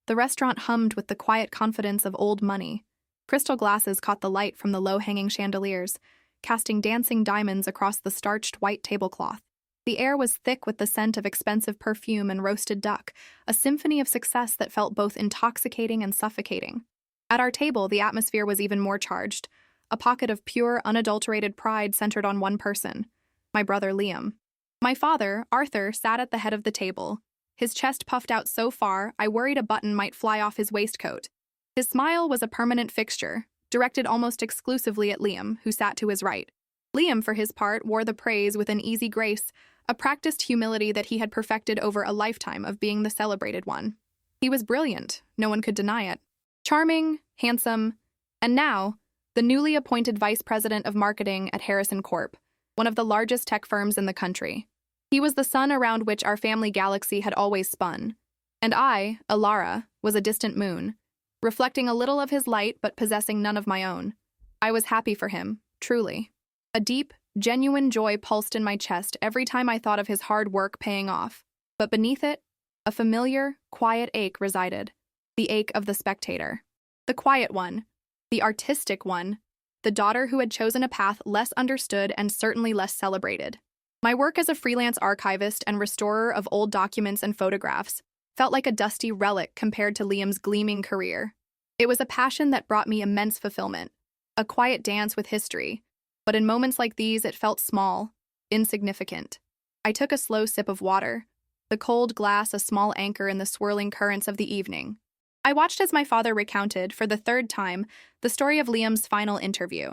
The restaurant hummed with the quiet confidence of old money. Crystal glasses caught the light from the low-hanging chandeliers, casting dancing diamonds across the starched white tablecloth. The air was thick with the scent of expensive perfume and roasted duck, a symphony of success that felt both intoxicating and suffocating. At our table, the atmosphere was even more charged, a pocket of pure, unadulterated pride centered on one person, my brother Liam. My father, Arthur, sat at the head of the table, his chest puffed out so far I worried a button might fly off his waistcoat. His smile was a permanent fixture, directed almost exclusively at Liam, who sat to his right. Liam, for his part, wore the praise with an easy grace, a practiced humility that he had perfected over a lifetime of being the celebrated one. He was brilliant, no one could deny it. Charming, handsome, and now, the newly appointed vice president of marketing at Harrison Corp, one of the largest tech firms in the country. He was the sun around which our family galaxy had always spun, and I, Alara, was a distant moon, reflecting a little of his light but possessing none of my own. I was happy for him, truly. A deep, genuine joy pulsed in my chest every time I thought of his hard work paying off, but beneath it, a familiar, quiet ache resided, the ache of the spectator. The quiet one, the artistic one, the daughter who had chosen a path less understood and certainly less celebrated. My work as a freelance archivist and restorer of old documents and photographs felt like a dusty relic compared to Liam's gleaming career. It was a passion that brought me immense fulfillment, a quiet dance with history, but in moments like these it felt small, insignificant. I took a slow sip of water, the cold glass a small anchor in the swirling currents of the evening. I watched as my father recounted, for the third time, the story of Liam's final interview.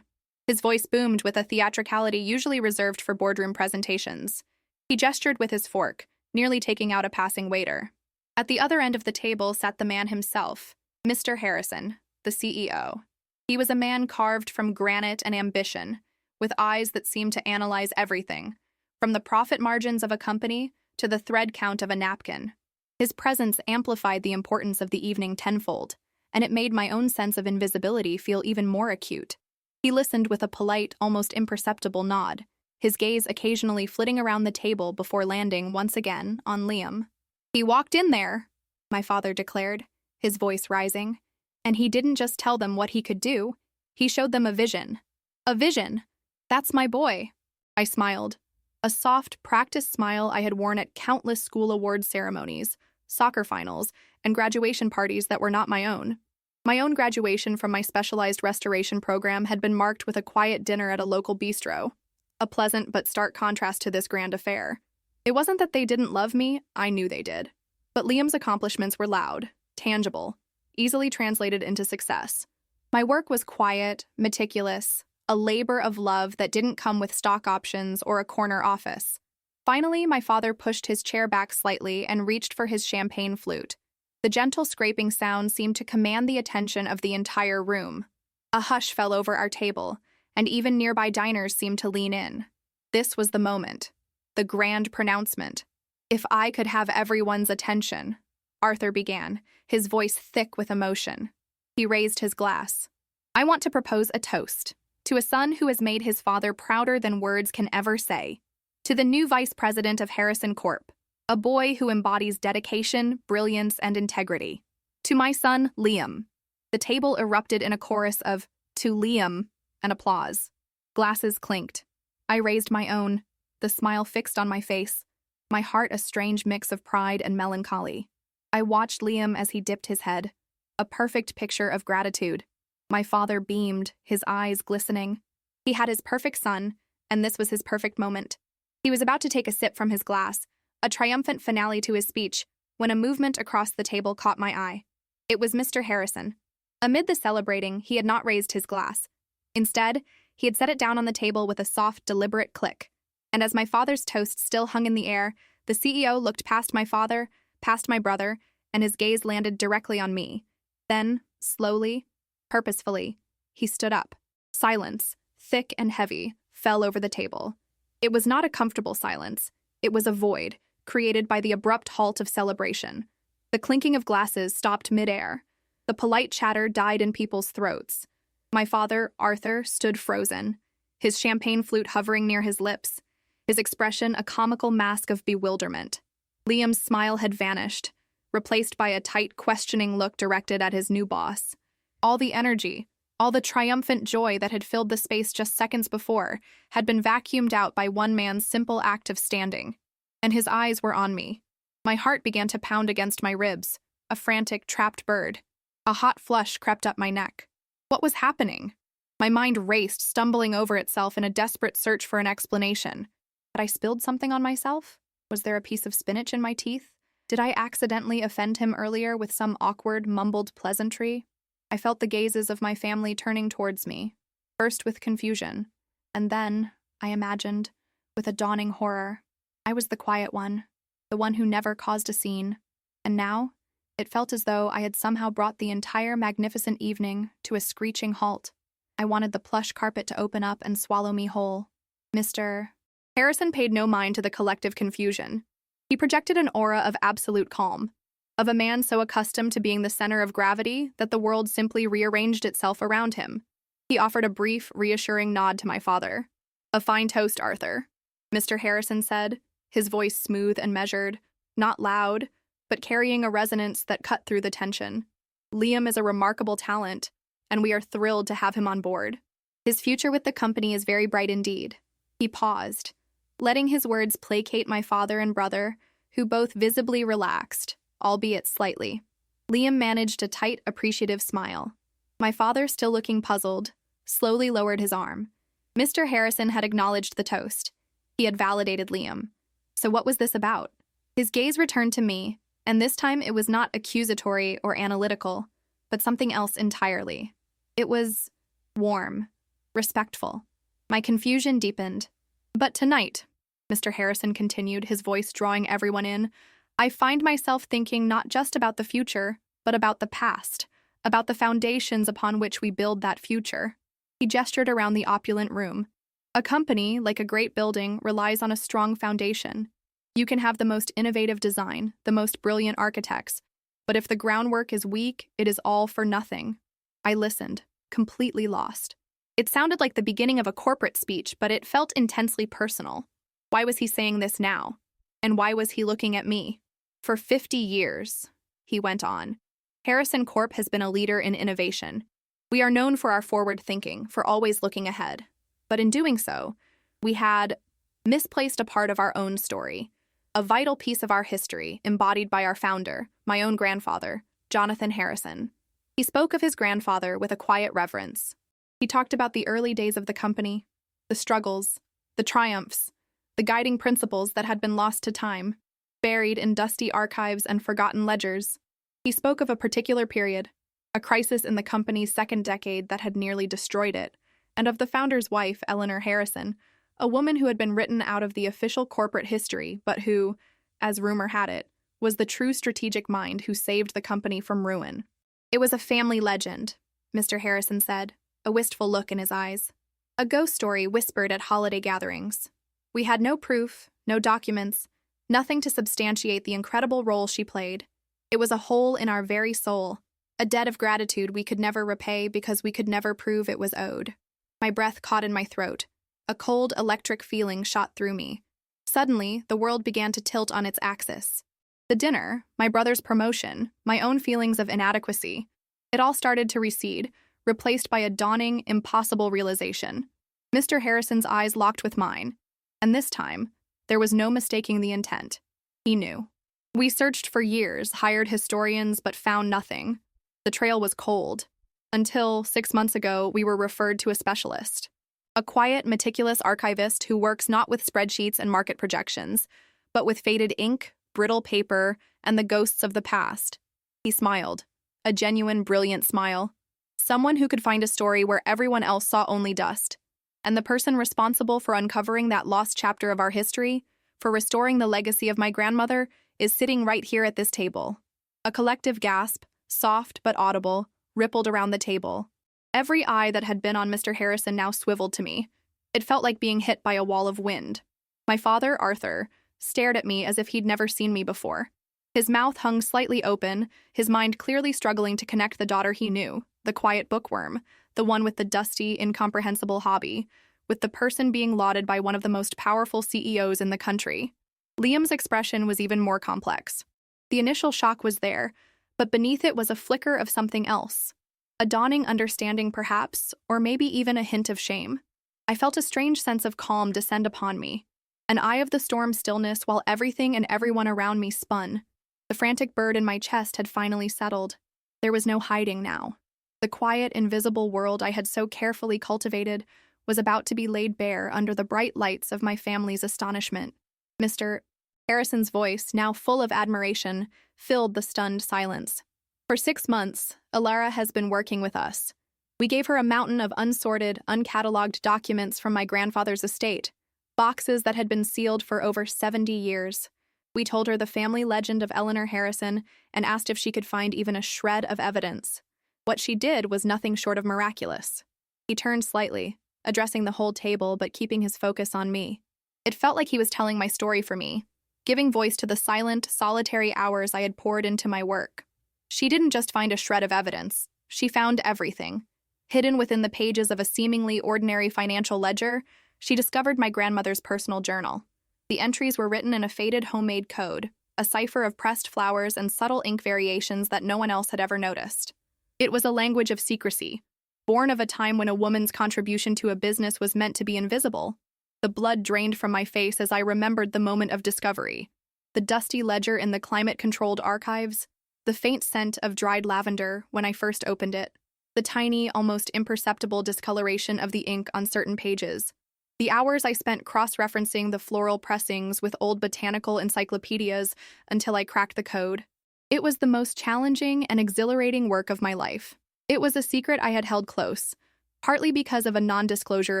His voice boomed with a theatricality usually reserved for boardroom presentations. He gestured with his fork, nearly taking out a passing waiter. At the other end of the table sat the man himself, Mr. Harrison, the CEO. He was a man carved from granite and ambition, with eyes that seemed to analyze everything, from the profit margins of a company to the thread count of a napkin. His presence amplified the importance of the evening tenfold, and it made my own sense of invisibility feel even more acute. He listened with a polite, almost imperceptible nod, his gaze occasionally flitting around the table before landing once again on Liam. "He walked in there," my father declared, his voice rising, "and he didn't just tell them what he could do, he showed them a vision. A vision! That's my boy." I smiled, a soft, practiced smile I had worn at countless school awards ceremonies, soccer finals, and graduation parties that were not my own. My own graduation from my specialized restoration program had been marked with a quiet dinner at a local bistro, a pleasant but stark contrast to this grand affair. It wasn't that they didn't love me, I knew they did. But Liam's accomplishments were loud, tangible, easily translated into success. My work was quiet, meticulous, a labor of love that didn't come with stock options or a corner office. Finally, my father pushed his chair back slightly and reached for his champagne flute. The gentle scraping sound seemed to command the attention of the entire room. A hush fell over our table, and even nearby diners seemed to lean in. This was the moment, the grand pronouncement. "If I could have everyone's attention," Arthur began, his voice thick with emotion. He raised his glass. "I want to propose a toast to a son who has made his father prouder than words can ever say. To the new vice president of Harrison Corp., a boy who embodies dedication, brilliance, and integrity. To my son, Liam." The table erupted in a chorus of "To Liam" and applause. Glasses clinked. I raised my own, the smile fixed on my face, my heart a strange mix of pride and melancholy. I watched Liam as he dipped his head, a perfect picture of gratitude. My father beamed, his eyes glistening. He had his perfect son, and this was his perfect moment. He was about to take a sip from his glass, a triumphant finale to his speech, when a movement across the table caught my eye. It was Mr. Harrison. Amid the celebrating, he had not raised his glass. Instead, he had set it down on the table with a soft, deliberate click. And as my father's toast still hung in the air, the CEO looked past my father, past my brother, and his gaze landed directly on me. Then, slowly, purposefully, he stood up. Silence, thick and heavy, fell over the table. It was not a comfortable silence. It was a void, created by the abrupt halt of celebration. The clinking of glasses stopped midair. The polite chatter died in people's throats. My father, Arthur, stood frozen, his champagne flute hovering near his lips, his expression a comical mask of bewilderment. Liam's smile had vanished, replaced by a tight, questioning look directed at his new boss. All the energy, all the triumphant joy that had filled the space just seconds before had been vacuumed out by one man's simple act of standing. And his eyes were on me. My heart began to pound against my ribs, a frantic, trapped bird. A hot flush crept up my neck. What was happening? My mind raced, stumbling over itself in a desperate search for an explanation. Had I spilled something on myself? Was there a piece of spinach in my teeth? Did I accidentally offend him earlier with some awkward, mumbled pleasantry? I felt the gazes of my family turning towards me, first with confusion, and then, I imagined, with a dawning horror. I was the quiet one, the one who never caused a scene, and now it felt as though I had somehow brought the entire magnificent evening to a screeching halt. I wanted the plush carpet to open up and swallow me whole. Mr. Harrison paid no mind to the collective confusion. He projected an aura of absolute calm, of a man so accustomed to being the center of gravity that the world simply rearranged itself around him. He offered a brief, reassuring nod to my father. "A fine toast, Arthur," Mr. Harrison said, his voice smooth and measured, not loud, but carrying a resonance that cut through the tension. "Liam is a remarkable talent, and we are thrilled to have him on board. His future with the company is very bright indeed." He paused, letting his words placate my father and brother, who both visibly relaxed, albeit slightly. Liam managed a tight, appreciative smile. My father, still looking puzzled, slowly lowered his arm. Mr. Harrison had acknowledged the toast. He had validated Liam. So what was this about? His gaze returned to me, and this time it was not accusatory or analytical, but something else entirely. It was warm, respectful. My confusion deepened. "But tonight," Mr. Harrison continued, his voice drawing everyone in, "I find myself thinking not just about the future, but about the past, about the foundations upon which we build that future." He gestured around the opulent room. "A company, like a great building, relies on a strong foundation. You can have the most innovative design, the most brilliant architects, but if the groundwork is weak, it is all for nothing." I listened, completely lost. It sounded like the beginning of a corporate speech, but it felt intensely personal. Why was he saying this now? And why was he looking at me? "For 50 years, he went on, Harrison Corp has been a leader in innovation. We are known for our forward thinking, for always looking ahead. But in doing so, we had misplaced a part of our own story, a vital piece of our history embodied by our founder, my own grandfather, Jonathan Harrison." He spoke of his grandfather with a quiet reverence. He talked about the early days of the company, the struggles, the triumphs, the guiding principles that had been lost to time, buried in dusty archives and forgotten ledgers. He spoke of a particular period, a crisis in the company's second decade that had nearly destroyed it, and of the founder's wife, Eleanor Harrison, a woman who had been written out of the official corporate history, but who, as rumor had it, was the true strategic mind who saved the company from ruin. "It was a family legend," Mr. Harrison said, a wistful look in his eyes. "A ghost story whispered at holiday gatherings. We had no proof, no documents, nothing to substantiate the incredible role she played. It was a hole in our very soul, a debt of gratitude we could never repay because we could never prove it was owed." My breath caught in my throat. A cold, electric feeling shot through me. Suddenly, the world began to tilt on its axis. The dinner, my brother's promotion, my own feelings of inadequacy, it all started to recede, replaced by a dawning, impossible realization. Mr. Harrison's eyes locked with mine, and this time, there was no mistaking the intent. He knew. We searched for years, hired historians, but found nothing. The trail was cold. Until, 6 months ago, we were referred to a specialist. A quiet, meticulous archivist who works not with spreadsheets and market projections, but with faded ink, brittle paper, and the ghosts of the past. He smiled. A genuine, brilliant smile. Someone who could find a story where everyone else saw only dust. And the person responsible for uncovering that lost chapter of our history, for restoring the legacy of my grandmother, is sitting right here at this table. A collective gasp, soft but audible, rippled around the table. Every eye that had been on Mr. Harrison now swiveled to me. It felt like being hit by a wall of wind. My father, Arthur, stared at me as if he'd never seen me before. His mouth hung slightly open, his mind clearly struggling to connect the daughter he knew, the quiet bookworm, the one with the dusty, incomprehensible hobby, with the person being lauded by one of the most powerful CEOs in the country. Liam's expression was even more complex. The initial shock was there, but beneath it was a flicker of something else. A dawning understanding, perhaps, or maybe even a hint of shame. I felt a strange sense of calm descend upon me, an eye of the storm stillness while everything and everyone around me spun. The frantic bird in my chest had finally settled. There was no hiding now. The quiet, invisible world I had so carefully cultivated was about to be laid bare under the bright lights of my family's astonishment. Mr. Harrison's voice, now full of admiration, filled the stunned silence. For 6 months, Alara has been working with us. We gave her a mountain of unsorted, uncatalogued documents from my grandfather's estate, boxes that had been sealed for over 70 years. We told her the family legend of Eleanor Harrison and asked if she could find even a shred of evidence. What she did was nothing short of miraculous. He turned slightly, addressing the whole table but keeping his focus on me. It felt like he was telling my story for me, giving voice to the silent, solitary hours I had poured into my work. She didn't just find a shred of evidence. She found everything. Hidden within the pages of a seemingly ordinary financial ledger, she discovered my grandmother's personal journal. The entries were written in a faded homemade code, a cipher of pressed flowers and subtle ink variations that no one else had ever noticed. It was a language of secrecy, born of a time when a woman's contribution to a business was meant to be invisible. The blood drained from my face as I remembered the moment of discovery. The dusty ledger in the climate-controlled archives, the faint scent of dried lavender when I first opened it, the tiny, almost imperceptible discoloration of the ink on certain pages, the hours I spent cross-referencing the floral pressings with old botanical encyclopedias until I cracked the code. It was the most challenging and exhilarating work of my life. It was a secret I had held close, partly because of a non-disclosure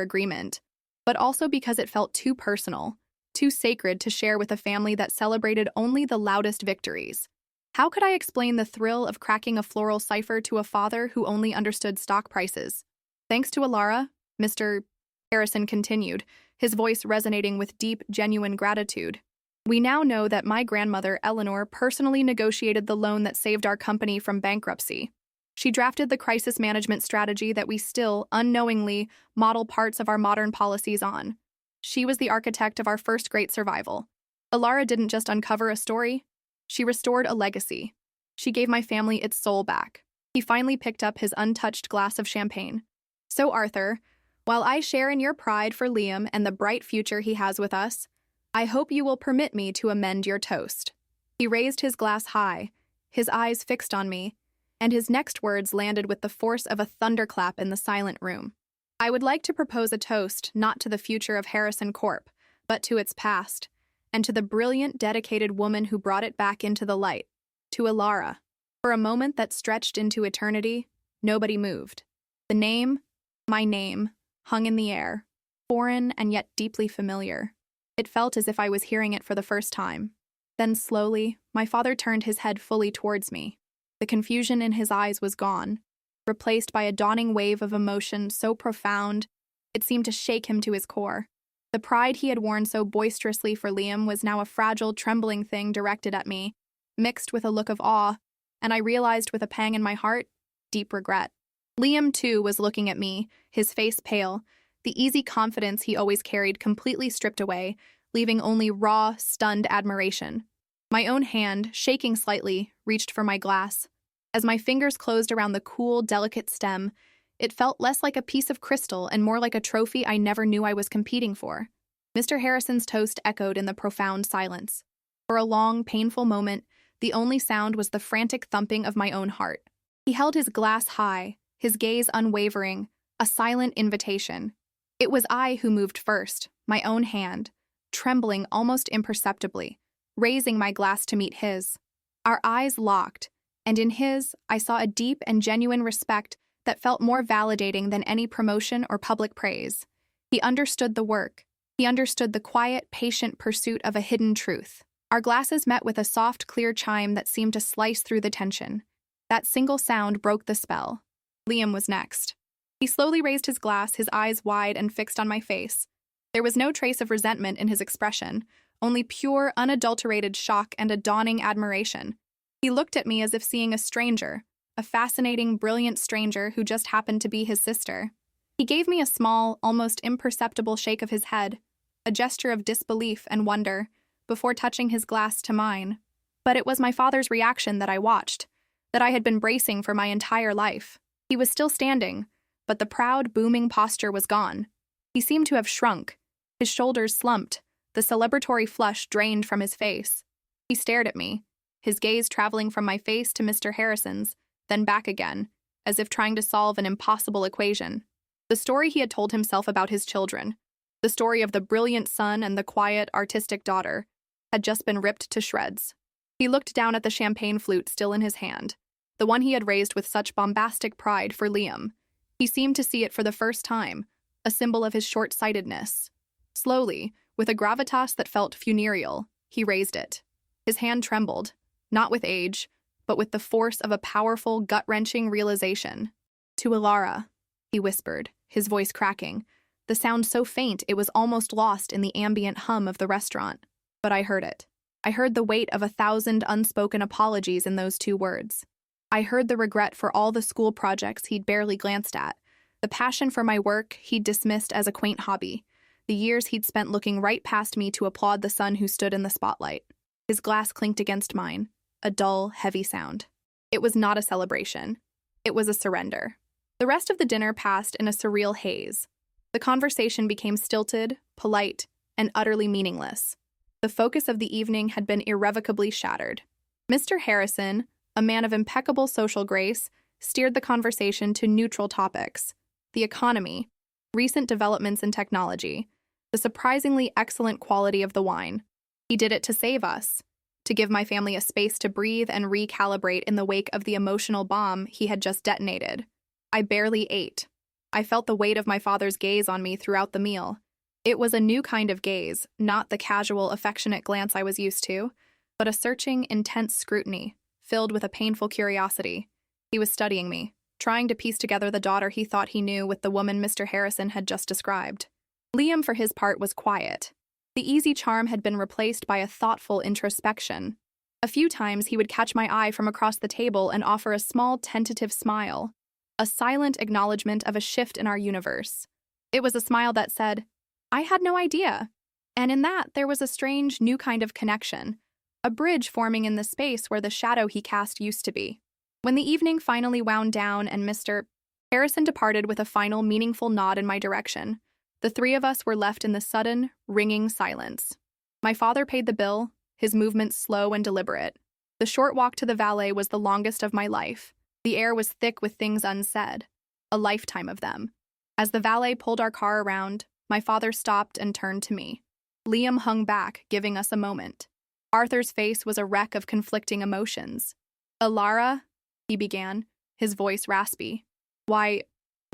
agreement, but also because it felt too personal, too sacred to share with a family that celebrated only the loudest victories. How could I explain the thrill of cracking a floral cipher to a father who only understood stock prices? Thanks to Alara, Mr. Harrison continued, his voice resonating with deep, genuine gratitude. We now know that my grandmother, Eleanor, personally negotiated the loan that saved our company from bankruptcy. She drafted the crisis management strategy that we still, unknowingly, model parts of our modern policies on. She was the architect of our first great survival. Alara didn't just uncover a story, she restored a legacy. She gave my family its soul back. He finally picked up his untouched glass of champagne. So, Arthur, while I share in your pride for Liam and the bright future he has with us, I hope you will permit me to amend your toast. He raised his glass high, his eyes fixed on me, and his next words landed with the force of a thunderclap in the silent room. I would like to propose a toast not to the future of Harrison Corp., but to its past, and to the brilliant, dedicated woman who brought it back into the light, to Alara. For a moment that stretched into eternity, nobody moved. The name, my name, hung in the air, foreign and yet deeply familiar. It felt as if I was hearing it for the first time. Then slowly, my father turned his head fully towards me. The confusion in his eyes was gone, replaced by a dawning wave of emotion so profound it seemed to shake him to his core. The pride he had worn so boisterously for Liam was now a fragile, trembling thing directed at me, mixed with a look of awe, and I realized with a pang in my heart, deep regret. Liam, too, was looking at me, his face pale, the easy confidence he always carried completely stripped away, leaving only raw, stunned admiration. My own hand, shaking slightly, reached for my glass. As my fingers closed around the cool, delicate stem, it felt less like a piece of crystal and more like a trophy I never knew I was competing for. Mr. Harrison's toast echoed in the profound silence. For a long, painful moment, the only sound was the frantic thumping of my own heart. He held his glass high, his gaze unwavering, a silent invitation. It was I who moved first, my own hand, trembling almost imperceptibly, raising my glass to meet his. Our eyes locked, and in his, I saw a deep and genuine respect that felt more validating than any promotion or public praise. He understood the work. He understood the quiet, patient pursuit of a hidden truth. Our glasses met with a soft, clear chime that seemed to slice through the tension. That single sound broke the spell. Liam was next. He slowly raised his glass, his eyes wide and fixed on my face. There was no trace of resentment in his expression, only pure, unadulterated shock and a dawning admiration. He looked at me as if seeing a stranger, a fascinating, brilliant stranger who just happened to be his sister. He gave me a small, almost imperceptible shake of his head, a gesture of disbelief and wonder, before touching his glass to mine. But it was my father's reaction that I watched, that I had been bracing for my entire life. He was still standing, but the proud, booming posture was gone. He seemed to have shrunk. His shoulders slumped, the celebratory flush drained from his face. He stared at me, his gaze traveling from my face to Mr. Harrison's, then back again, as if trying to solve an impossible equation. The story he had told himself about his children, the story of the brilliant son and the quiet, artistic daughter, had just been ripped to shreds. He looked down at the champagne flute still in his hand, the one he had raised with such bombastic pride for Liam. He seemed to see it for the first time, a symbol of his short-sightedness. Slowly, with a gravitas that felt funereal, he raised it. His hand trembled, not with age, but with the force of a powerful, gut-wrenching realization. "To Ilara," he whispered, his voice cracking, the sound so faint it was almost lost in the ambient hum of the restaurant. But I heard it. I heard the weight of 1,000 unspoken apologies in those 2 words. I heard the regret for all the school projects he'd barely glanced at, the passion for my work he'd dismissed as a quaint hobby, the years he'd spent looking right past me to applaud the son who stood in the spotlight. His glass clinked against mine, a dull, heavy sound. It was not a celebration. It was a surrender. The rest of the dinner passed in a surreal haze. The conversation became stilted, polite, and utterly meaningless. The focus of the evening had been irrevocably shattered. Mr. Harrison, a man of impeccable social grace, steered the conversation to neutral topics: the economy, recent developments in technology, the surprisingly excellent quality of the wine. He did it to save us, to give my family a space to breathe and recalibrate in the wake of the emotional bomb he had just detonated. I barely ate. I felt the weight of my father's gaze on me throughout the meal. It was a new kind of gaze, not the casual, affectionate glance I was used to, but a searching, intense scrutiny, filled with a painful curiosity. He was studying me, trying to piece together the daughter he thought he knew with the woman Mr. Harrison had just described. Liam, for his part, was quiet. The easy charm had been replaced by a thoughtful introspection. A few times he would catch my eye from across the table and offer a small, tentative smile, a silent acknowledgement of a shift in our universe. It was a smile that said, "I had no idea." And in that, there was a strange, new kind of connection, a bridge forming in the space where the shadow he cast used to be. When the evening finally wound down and Mr. Harrison departed with a final, meaningful nod in my direction, the 3 of us were left in the sudden, ringing silence. My father paid the bill, his movements slow and deliberate. The short walk to the valet was the longest of my life. The air was thick with things unsaid, a lifetime of them. As the valet pulled our car around, my father stopped and turned to me. Liam hung back, giving us a moment. Arthur's face was a wreck of conflicting emotions. "Ilara," he began, his voice raspy. Why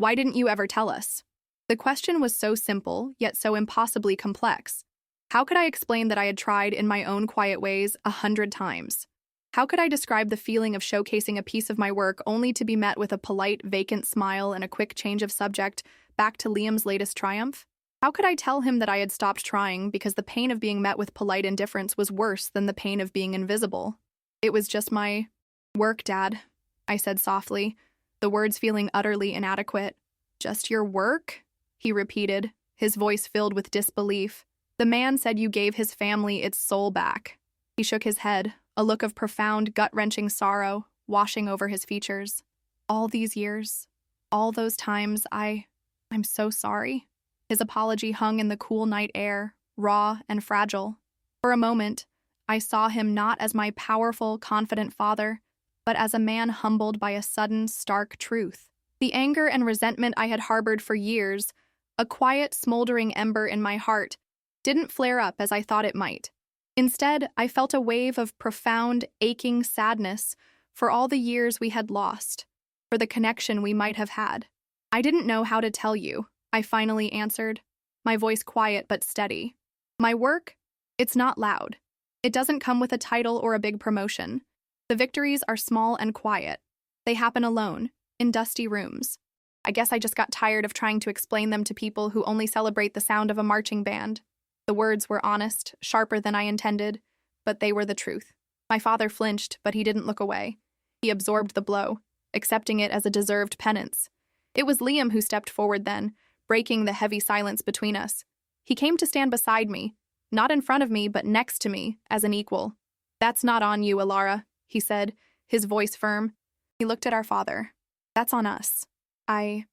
didn't you ever tell us?" The question was so simple, yet so impossibly complex. How could I explain that I had tried in my own quiet ways 100 times? How could I describe the feeling of showcasing a piece of my work only to be met with a polite, vacant smile and a quick change of subject back to Liam's latest triumph? How could I tell him that I had stopped trying because the pain of being met with polite indifference was worse than the pain of being invisible? "It was just my work, Dad," I said softly, the words feeling utterly inadequate. "Just your work?" he repeated, his voice filled with disbelief. "The man said you gave his family its soul back." He shook his head, a look of profound, gut-wrenching sorrow washing over his features. "All these years, all those times, I'm so sorry." His apology hung in the cool night air, raw and fragile. For a moment, I saw him not as my powerful, confident father, but as a man humbled by a sudden, stark truth. The anger and resentment I had harbored for years, a quiet, smoldering ember in my heart, didn't flare up as I thought it might. Instead, I felt a wave of profound, aching sadness for all the years we had lost, for the connection we might have had. "I didn't know how to tell you," I finally answered, my voice quiet but steady. "My work? It's not loud. It doesn't come with a title or a big promotion. The victories are small and quiet. They happen alone, in dusty rooms. I guess I just got tired of trying to explain them to people who only celebrate the sound of a marching band." The words were honest, sharper than I intended, but they were the truth. My father flinched, but he didn't look away. He absorbed the blow, accepting it as a deserved penance. It was Liam who stepped forward then, breaking the heavy silence between us. He came to stand beside me, not in front of me, but next to me, as an equal. "That's not on you, Alara," he said, his voice firm. He looked at our father. "That's on us. I'm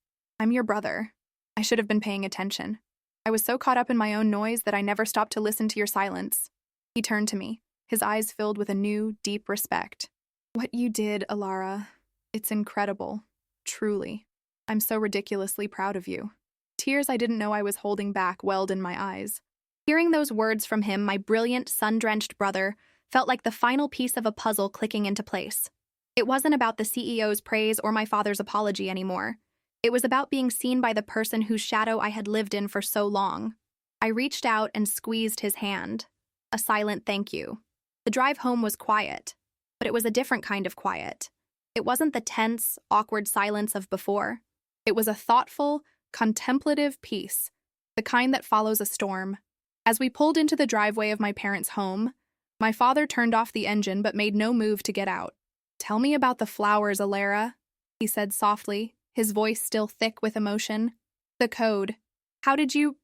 your brother. I should have been paying attention. I was so caught up in my own noise that I never stopped to listen to your silence." He turned to me, his eyes filled with a new, deep respect. "What you did, Alara, it's incredible. Truly. I'm so ridiculously proud of you." Tears I didn't know I was holding back welled in my eyes. Hearing those words from him, my brilliant, sun-drenched brother felt like the final piece of a puzzle clicking into place. It wasn't about the CEO's praise or my father's apology anymore. It was about being seen by the person whose shadow I had lived in for so long. I reached out and squeezed his hand. A silent thank you. The drive home was quiet, but it was a different kind of quiet. It wasn't the tense, awkward silence of before. It was a thoughtful, contemplative peace, the kind that follows a storm. As we pulled into the driveway of my parents' home, my father turned off the engine but made no move to get out. "Tell me about the flowers, Alara," he said softly, his voice still thick with emotion. "The code. How did you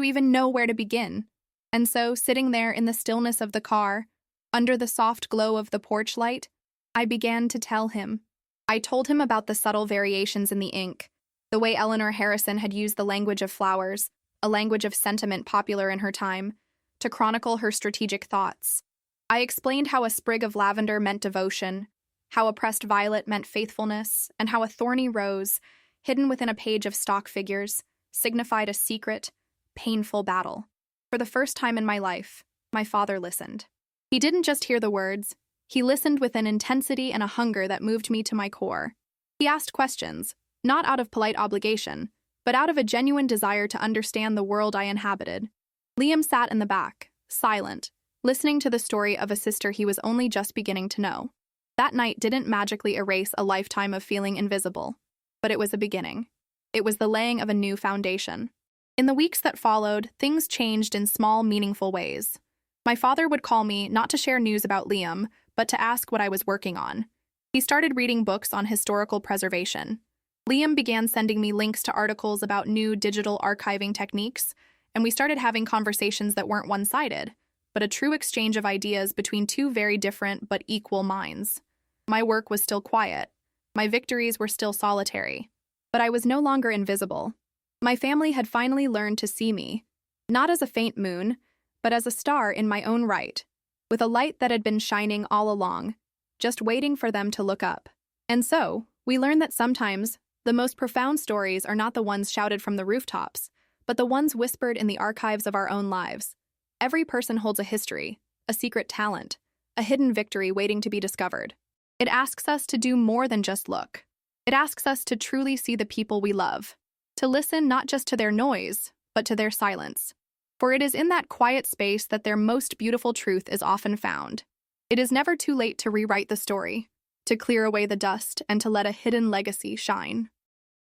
even know where to begin?" And so, sitting there in the stillness of the car, under the soft glow of the porch light, I began to tell him. I told him about the subtle variations in the ink, the way Eleanor Harrison had used the language of flowers, a language of sentiment popular in her time, to chronicle her strategic thoughts. I explained how a sprig of lavender meant devotion, how a pressed violet meant faithfulness, and how a thorny rose, hidden within a page of stock figures, signified a secret, painful battle. For the first time in my life, my father listened. He didn't just hear the words, he listened with an intensity and a hunger that moved me to my core. He asked questions, not out of polite obligation, but out of a genuine desire to understand the world I inhabited. Liam sat in the back, silent, listening to the story of a sister he was only just beginning to know. That night didn't magically erase a lifetime of feeling invisible, but it was a beginning. It was the laying of a new foundation. In the weeks that followed, things changed in small, meaningful ways. My father would call me not to share news about Liam, but to ask what I was working on. He started reading books on historical preservation. Liam began sending me links to articles about new digital archiving techniques, and we started having conversations that weren't one-sided, but a true exchange of ideas between two very different but equal minds. My work was still quiet. My victories were still solitary. But I was no longer invisible. My family had finally learned to see me, not as a faint moon, but as a star in my own right, with a light that had been shining all along, just waiting for them to look up. And so, we learned that sometimes the most profound stories are not the ones shouted from the rooftops, but the ones whispered in the archives of our own lives. Every person holds a history, a secret talent, a hidden victory waiting to be discovered. It asks us to do more than just look. It asks us to truly see the people we love, to listen not just to their noise, but to their silence. For it is in that quiet space that their most beautiful truth is often found. It is never too late to rewrite the story, to clear away the dust, and to let a hidden legacy shine.